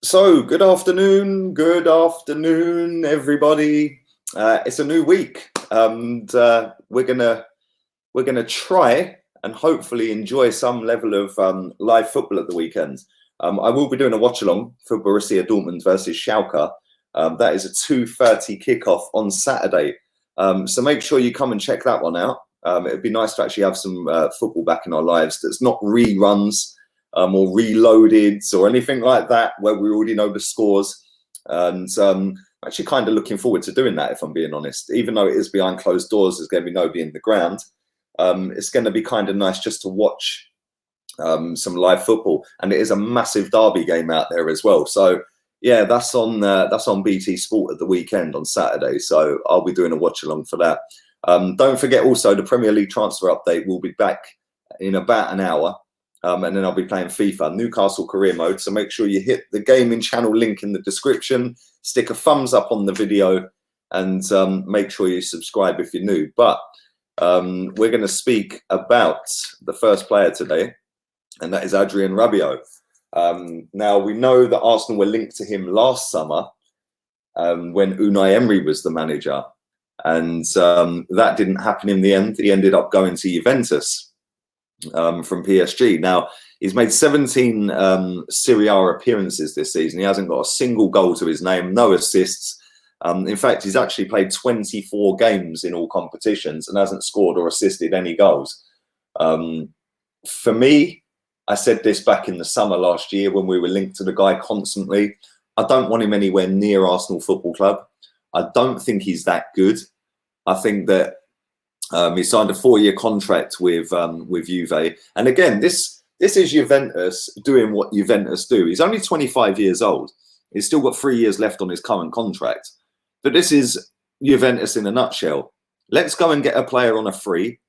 So, good afternoon, everybody. It's a new week, and we're gonna try and hopefully enjoy some level of live football at the weekend. I will be doing a watch along for Borussia Dortmund versus Schalke. That is a 2:30 kickoff on Saturday. So make sure you come and check that one out. It'd be nice to actually have some football back in our lives that's not reruns. Or reloaded or anything like that where we already know the scores. And actually kind of looking forward to doing that, if I'm being honest. Even though it is behind closed doors, there's going to be nobody in the ground. It's going to be kind of nice just to watch some live football. And it is a massive derby game out there as well. So yeah, that's on BT Sport at the weekend on Saturday. So I'll be doing a watch along for that. Don't forget also the Premier League transfer update will be back in about an hour. And then I'll be playing FIFA, Newcastle career mode. So make sure you hit the gaming channel link in the description, stick a thumbs up on the video, and make sure you subscribe if you're new. But we're going to speak about the first player today, and that is Adrien Rabiot. Now, we know that Arsenal were linked to him last summer when Unai Emery was the manager. And that didn't happen in the end. He ended up going to Juventus. From PSG. Now, he's made 17 Serie A appearances this season. He hasn't got a single goal to his name, no assists. In fact, he's actually played 24 games in all competitions and hasn't scored or assisted any goals. For me, I said this back in the summer last year when we were linked to the guy constantly. I don't want him anywhere near Arsenal Football Club. I don't think he's that good. I think that he signed a 4-year contract with Juve, and again, this is Juventus doing what Juventus do. He's only 25 years old. He's still got 3 years left on his current contract. But this is Juventus in a nutshell. Let's go and get a player on a free,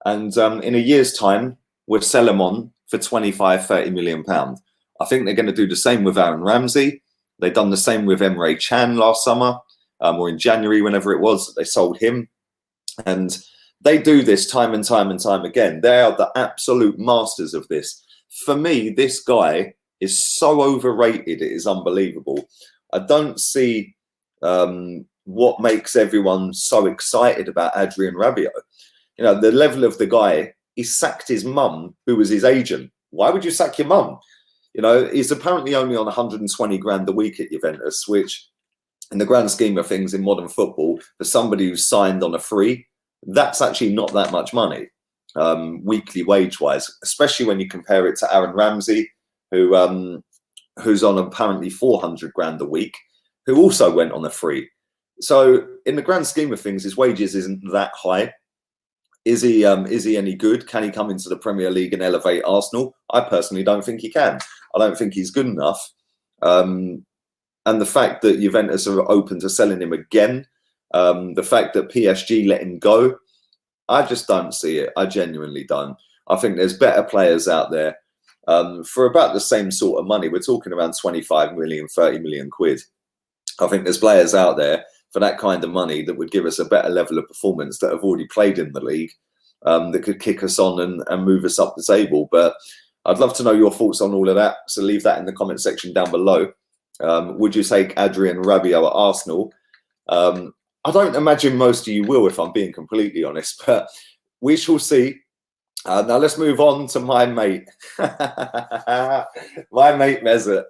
and in a year's time, we'll sell him on for 25-30 million pounds. I think they're going to do the same with Aaron Ramsey. They've done the same with Emre Can last summer, or in January, whenever it was, they sold him. And they do this time and time and time again. They are the absolute masters of this. For me, this guy is so overrated, it is unbelievable. I don't see what makes everyone so excited about Adrien Rabiot. You know, the level of the guy, he sacked his mum, who was his agent. Why would you sack your mum? You know, he's apparently only on 120 grand a week at Juventus, which in the grand scheme of things in modern football, for somebody who's signed on a free, that's actually not that much money, weekly wage-wise, especially when you compare it to Aaron Ramsey, who's on apparently 400 grand a week, who also went on a free. So in the grand scheme of things, his wages isn't that high. Is he any good? Can he come into the Premier League and elevate Arsenal? I personally don't think he can. I don't think he's good enough. And the fact that Juventus are open to selling him again, the fact that PSG let him go, I just don't see it. I genuinely don't. I think there's better players out there for about the same sort of money. We're talking around 25 million, 30 million quid. I think there's players out there for that kind of money that would give us a better level of performance that have already played in the league, that could kick us on and move us up the table. But I'd love to know your thoughts on all of that. So leave that in the comment section down below. Would you take Adrien Rabiot at Arsenal? I don't imagine most of you will, if I'm being completely honest, but we shall see. Now let's move on to my mate. My mate Mesut.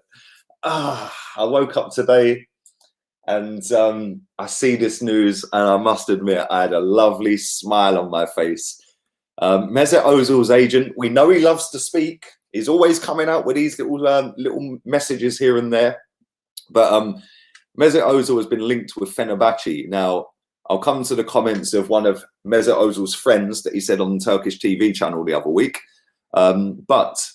I woke up today and I see this news, and I must admit I had a lovely smile on my face. Mesut Ozil's agent, we know he loves to speak. He's always coming out with these little messages here and there. But Mesut Ozil has been linked with Fenerbahce. Now, I'll come to the comments of one of Mesut Ozil's friends that he said on the Turkish TV channel the other week. But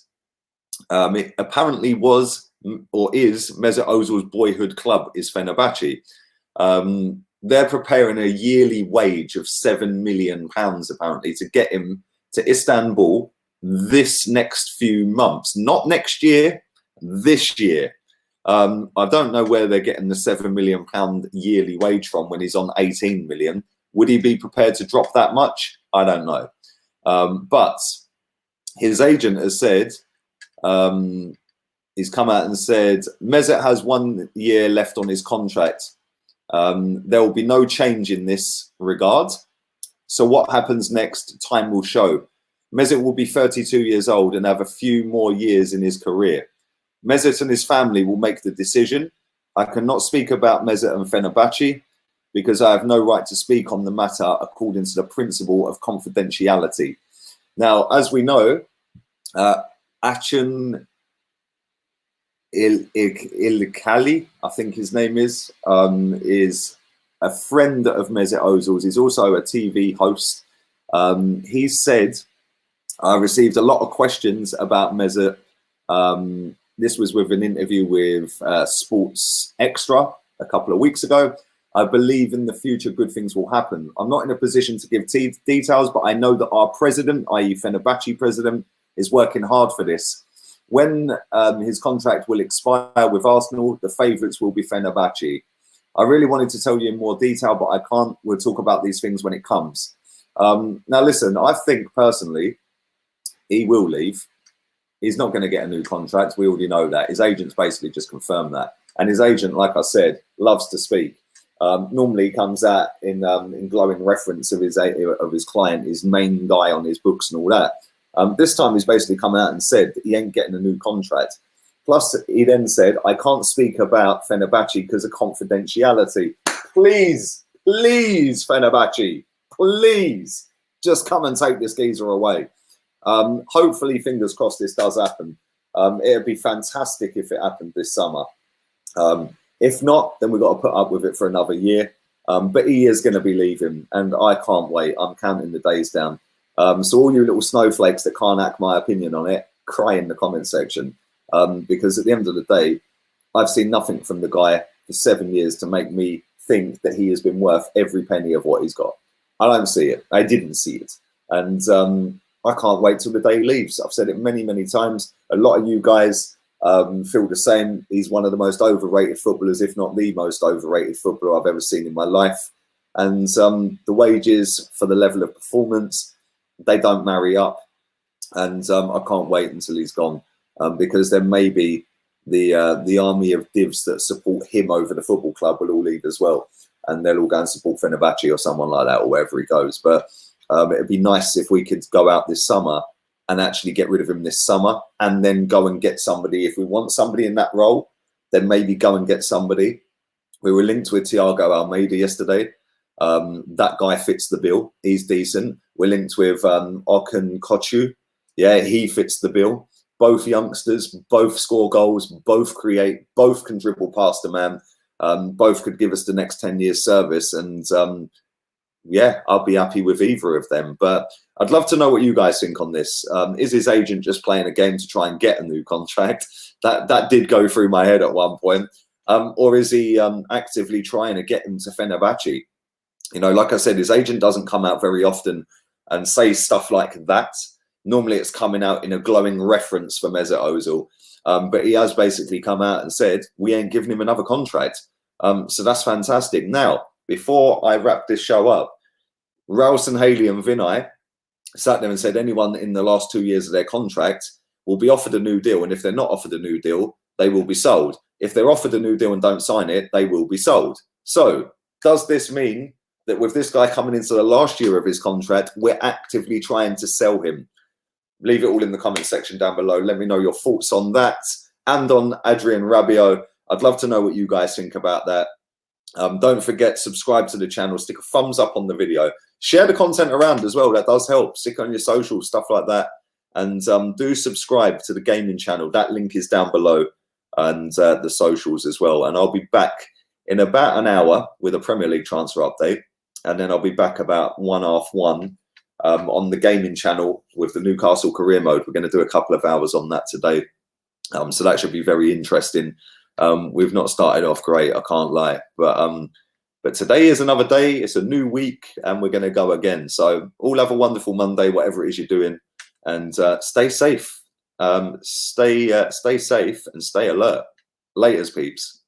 it apparently was or is Mesut Ozil's boyhood club is Fenerbahce. They're preparing a yearly wage of £7 million apparently to get him to Istanbul this next few months. Not next year, this year. I don't know where they're getting the £7 million yearly wage from when he's on 18 million. Would he be prepared to drop that much? I don't know. But his agent has said he's come out and said Mesut has 1 year left on his contract. There will be no change in this regard. So what happens next, time will show. Mesut will be 32 years old and have a few more years in his career. Mesut and his family will make the decision. I cannot speak about Mesut and Fenerbahce because I have no right to speak on the matter according to the principle of confidentiality. Now, as we know, Achin Ilkali, I think his name is a friend of Mesut Ozil's. He's also a TV host. He said, I received a lot of questions about Mesut. This was with an interview with Sports Extra a couple of weeks ago. I believe in the future good things will happen. I'm not in a position to give details, but I know that our president, i.e. Fenerbahce president, is working hard for this. When his contract will expire with Arsenal, the favourites will be Fenerbahce. I really wanted to tell you in more detail, but I can't. We'll talk about these things when it comes. Now, listen, I think personally, he will leave. He's not going to get a new contract. We already know that. His agent's basically just confirmed that. And his agent, like I said, loves to speak. Normally he comes out in glowing reference of his client, his main guy on his books and all that. This time he's basically come out and said that he ain't getting a new contract. Plus, he then said, I can't speak about Fenerbahce because of confidentiality. Please, please, Fenerbahce, please, just come and take this geezer away. Hopefully, fingers crossed, this does happen. It'd be fantastic if it happened this summer. If not, then we've got to put up with it for another year. But he is going to be leaving, and I can't wait. I'm counting the days down. So all you little snowflakes that can't act my opinion on it, cry in the comment section. Because at the end of the day, I've seen nothing from the guy for 7 years to make me think that he has been worth every penny of what he's got. I don't see it. I didn't see it. And I can't wait till the day he leaves. I've said it many, many times. A lot of you guys feel the same. He's one of the most overrated footballers, if not the most overrated footballer I've ever seen in my life. And the wages for the level of performance, they don't marry up. And I can't wait until he's gone. Because then maybe the army of divs that support him over the football club will all leave as well. And they'll all go and support Fenerbahce or someone like that, or wherever he goes. But it'd be nice if we could go out this summer and actually get rid of him this summer and then go and get somebody. If we want somebody in that role, then maybe go and get somebody. We were linked with Thiago Almeida yesterday. That guy fits the bill. He's decent. We're linked with Okan Kochu. Yeah, he fits the bill. Both youngsters, both score goals, both create, both can dribble past a man. Both could give us the next 10 years service. And yeah, I'll be happy with either of them. But I'd love to know what you guys think on this. Is his agent just playing a game to try and get a new contract? That did go through my head at one point. Or is he actively trying to get him to Fenerbahce? You know, like I said, his agent doesn't come out very often and say stuff like that. Normally it's coming out in a glowing reference for Mesut Ozil. But he has basically come out and said, we ain't giving him another contract. So that's fantastic. Now, before I wrap this show up, Ralston, Haley and Vinay sat there and said anyone in the last 2 years of their contract will be offered a new deal. And if they're not offered a new deal, they will be sold. If they're offered a new deal and don't sign it, they will be sold. So does this mean that with this guy coming into the last year of his contract, we're actively trying to sell him? Leave it all in the comment section down below. Let me know your thoughts on that and on Adrien Rabiot. I'd love to know what you guys think about that. Don't forget, subscribe to the channel, stick a thumbs up on the video, share the content around as well. That does help. Stick on your socials, stuff like that. And do subscribe to the gaming channel. That link is down below, and the socials as well. And I'll be back in about an hour with a Premier League transfer update. And then I'll be back about 1:30 on the gaming channel with the Newcastle career mode. We're going to do a couple of hours on that today. So that should be very interesting. We've not started off great, I can't lie. But today is another day. It's a new week and we're going to go again. So all have a wonderful Monday, whatever it is you're doing. And stay safe. Stay safe and stay alert. Laters, peeps.